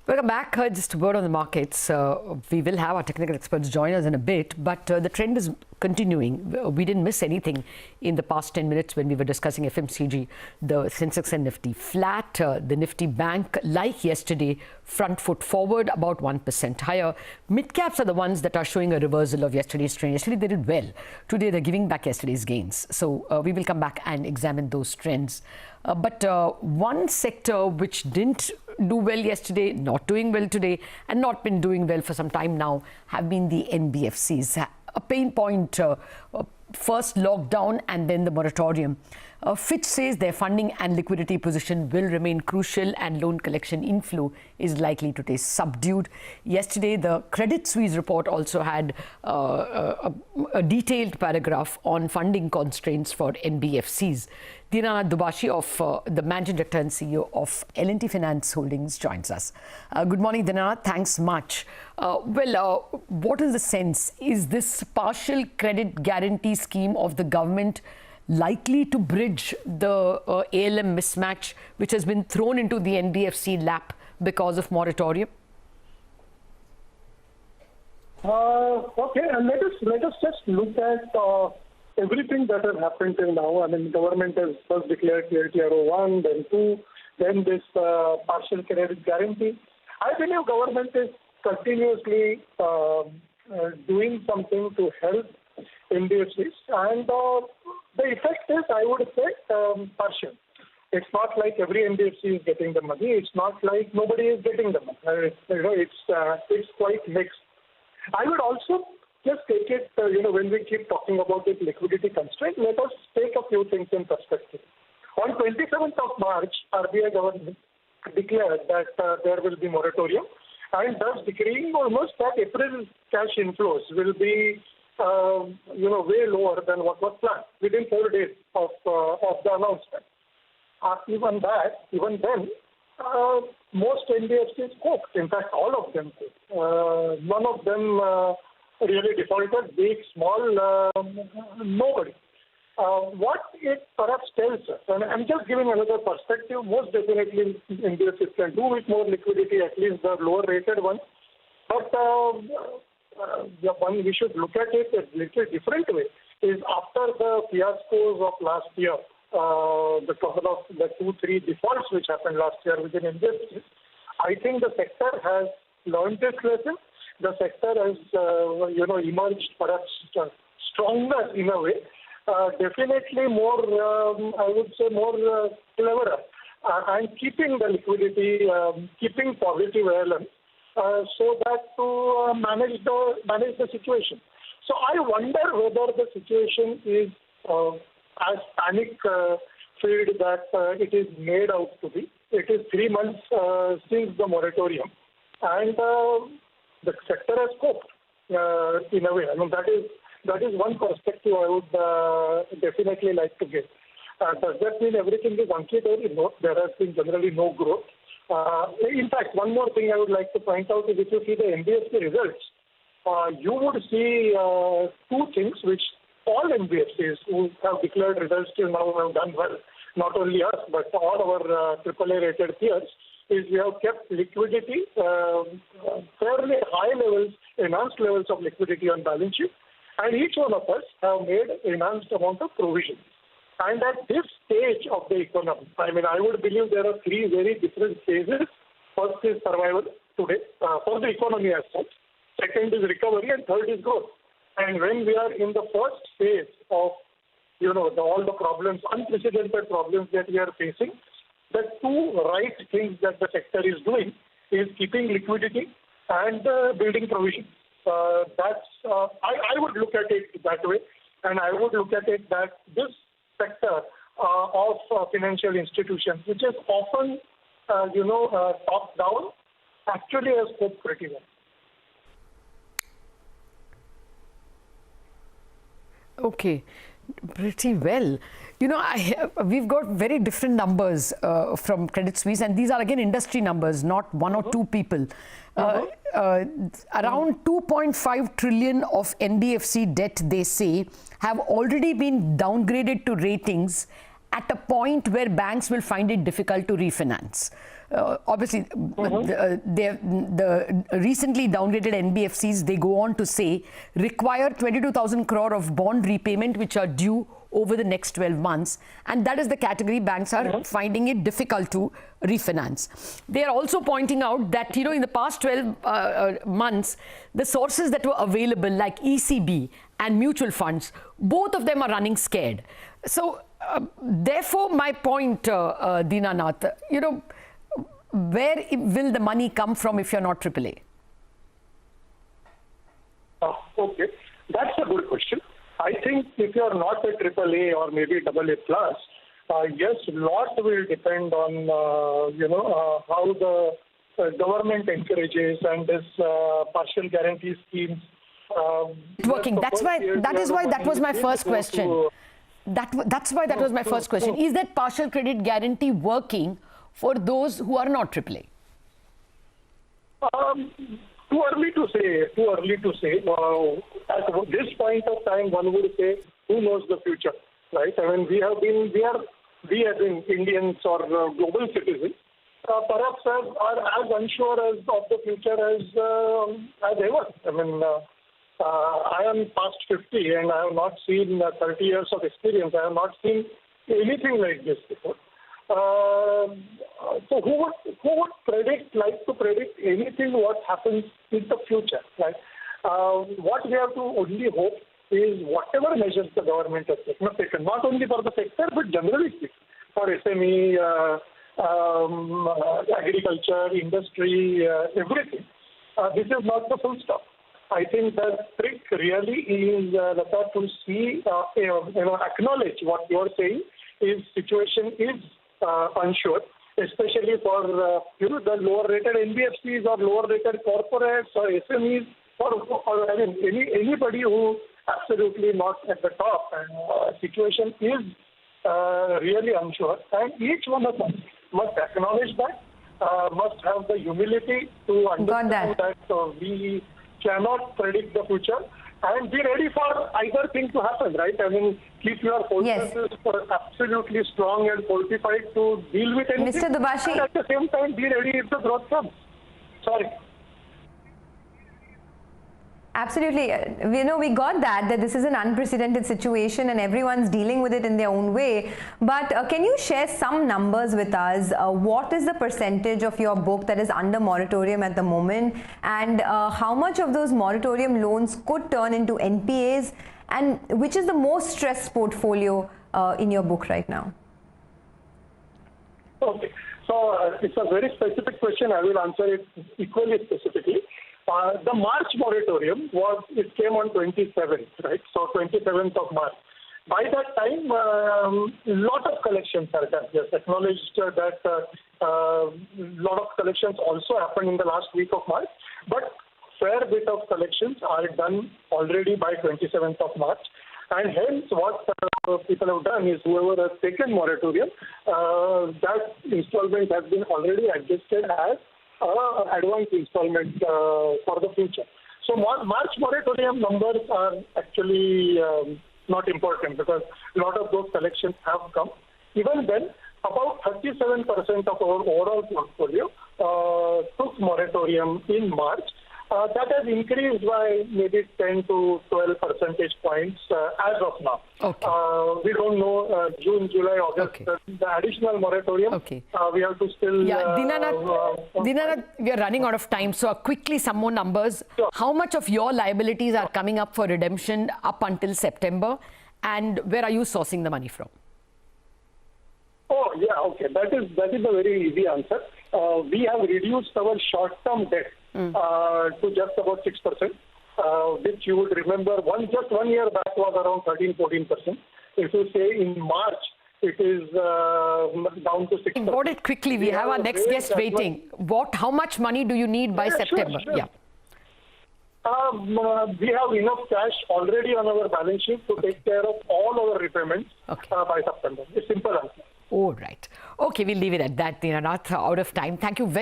Welcome back. Just a word on the markets. We will have our technical experts join us in a bit, but the trend is continuing. We didn't miss anything in the past 10 minutes when we were discussing FMCG. The Sensex and Nifty flat. The Nifty Bank, like yesterday, front foot forward, about 1% higher. Mid caps are the ones that are showing a reversal of yesterday's trend. Yesterday they did well. Today they're giving back yesterday's gains. So we will come back and examine those trends. But one sector which didn't do well yesterday, not doing well today, and not been doing well for some time now, have been the NBFCs. A pain point, first lockdown and then the moratorium. Fitch says their funding and liquidity position will remain crucial and loan collection inflow is likely to stay subdued. Yesterday, the Credit Suisse report also had a detailed paragraph on funding constraints for NBFCs. Dinanath Dubhashi, of the Managing Director and CEO of L&T Finance Holdings, joins us. Good morning, Dinanath. Thanks much. What is the sense? Is this partial credit guarantee scheme of the government likely to bridge the ALM mismatch which has been thrown into the NBFC lap because of moratorium? Okay, and let us just look at everything that has happened till now. I mean, government has first declared TLTRO 1, then 2, then this partial credit guarantee. I believe government is continuously doing something to help NBFCs, and the effect is, I would say, partial. It's not like every NBFC is getting the money. It's not like nobody is getting the money. It's quite mixed. I would also just take it, when we keep talking about this liquidity constraint, let us take a few things in perspective. On 27th of March, RBI government declared that there will be moratorium, and thus decreeing almost that April cash inflows will be way lower than what was planned within 4 days of the announcement. Even then, most NBFCs coped. In fact, all of them coped. None of them really defaulted, big, small, nobody. What it perhaps tells us, and I'm just giving another perspective, most definitely NBFCs can do with more liquidity, at least the lower rated ones. But one we should look at it a little different way is after the fiascos of last year, the couple of the 2-3 defaults which happened last year within NBFCs, I think the sector has learned its lesson. The sector has, emerged perhaps stronger in a way, definitely more, I would say, more cleverer, and keeping the liquidity, keeping positive ALM, so that to manage the situation. So I wonder whether the situation is as panic filled that it is made out to be. It is 3 months since the moratorium, and the sector has coped in a way. I mean, that is one perspective I would definitely like to give. Does that mean everything is hunky-dory? No, there has been generally no growth. In fact, one more thing I would like to point out is if you see the NBFC results, you would see 2 things which all NBFCs who have declared results till now have done well. Not only us, but all our AAA rated peers, is we have kept liquidity, fairly high levels, enhanced levels of liquidity on balance sheet, and each one of us have made enhanced amount of provision. And at this stage of the economy, I mean, I would believe there are 3 very different phases. First is survival today, for the economy as such. Second is recovery, and third is growth. And when we are in the first phase of, all the problems, unprecedented problems that we are facing, the 2 right things that the sector is doing is keeping liquidity and building provision. I would look at it that way, and I would look at it that this sector of financial institutions, which is often, top down, actually has coped pretty well. Okay, pretty well. We've got very different numbers from Credit Suisse, and these are again industry numbers, not 1 or 2 people. Around 2.5 trillion of NBFC debt, they say, have already been downgraded to ratings at a point where banks will find it difficult to refinance. obviously, the recently downgraded NBFCs, they go on to say, require 22,000 crore of bond repayment, which are due over the next 12 months. And that is the category banks are finding it difficult to refinance. They are also pointing out that, in the past 12 months, the sources that were available, like ECB and mutual funds, both of them are running scared. So, therefore, my point, Dinanath, where will the money come from if you're not AAA? Okay, that's a good question. I think if you're not a AAA or maybe AA plus, yes, a lot will depend on how the government encourages and this partial guarantee schemes working. That was my first question. That's why that was my first question. Is that partial credit guarantee working for those who are not AAA? Too early to say. At this point of time, one would say, who knows the future, right? I mean, we as in Indians or global citizens, perhaps are as unsure of the future as ever. I mean, I am past 50 and I have not seen 30 years of experience. I have not seen anything like this before. So who would like to predict anything what happens in the future, right? What we have to only hope is whatever measures the government has taken, not only for the sector but generally speaking, for SME, agriculture, industry, everything. This is not the full stop. I think the trick really is to see, acknowledge what you are saying is situation is unsure, especially for the lower rated NBFCs or lower rated corporates or SMEs or anybody who absolutely not at the top, and situation is really unsure, and each one of us must acknowledge that, must have the humility to understand that we cannot predict the future and be ready for either thing to happen, right? I mean, keep your fortresses absolutely strong and fortified to deal with anything. Mr. Dubhashi, and at the same time, be ready if the growth comes. Sorry. Absolutely. We got that this is an unprecedented situation and everyone's dealing with it in their own way. But can you share some numbers with us? What is the percentage of your book that is under moratorium at the moment? And how much of those moratorium loans could turn into NPAs? And which is the most stressed portfolio in your book right now? Okay. So it's a very specific question. I will answer it equally specifically. The March moratorium came on 27th, right? So 27th of March. By that time, a lot of collections are done. Yes, acknowledged that a lot of collections also happened in the last week of March, but fair bit of collections are done already by 27th of March. And hence, what people have done is whoever has taken moratorium, that installment has been already adjusted as advance installment for the future. So March moratorium numbers are actually not important because a lot of those collections have come. Even then, about 37% of our overall portfolio took moratorium in March. That has increased by maybe 10 to 12 percentage points as of now. Okay. We don't know June, July, August. Okay. The additional moratorium, we have to still... Dinanath, we are running out of time. So quickly, some more numbers. Sure. How much of your liabilities are coming up for redemption up until September? And where are you sourcing the money from? Oh, yeah, okay. That is a very easy answer. We have reduced our short-term debt to just about 6%, which you would remember just 1 year back was around 13-14%. If you say in March, it is down to 6%. Got it quickly. We have our next guest waiting. How much money do you need by September? Sure. Yeah. We have enough cash already on our balance sheet to take care of all our repayments by September. It's simple answer. All right. Okay, we'll leave it at that, Dinanath. Out of time. Thank you very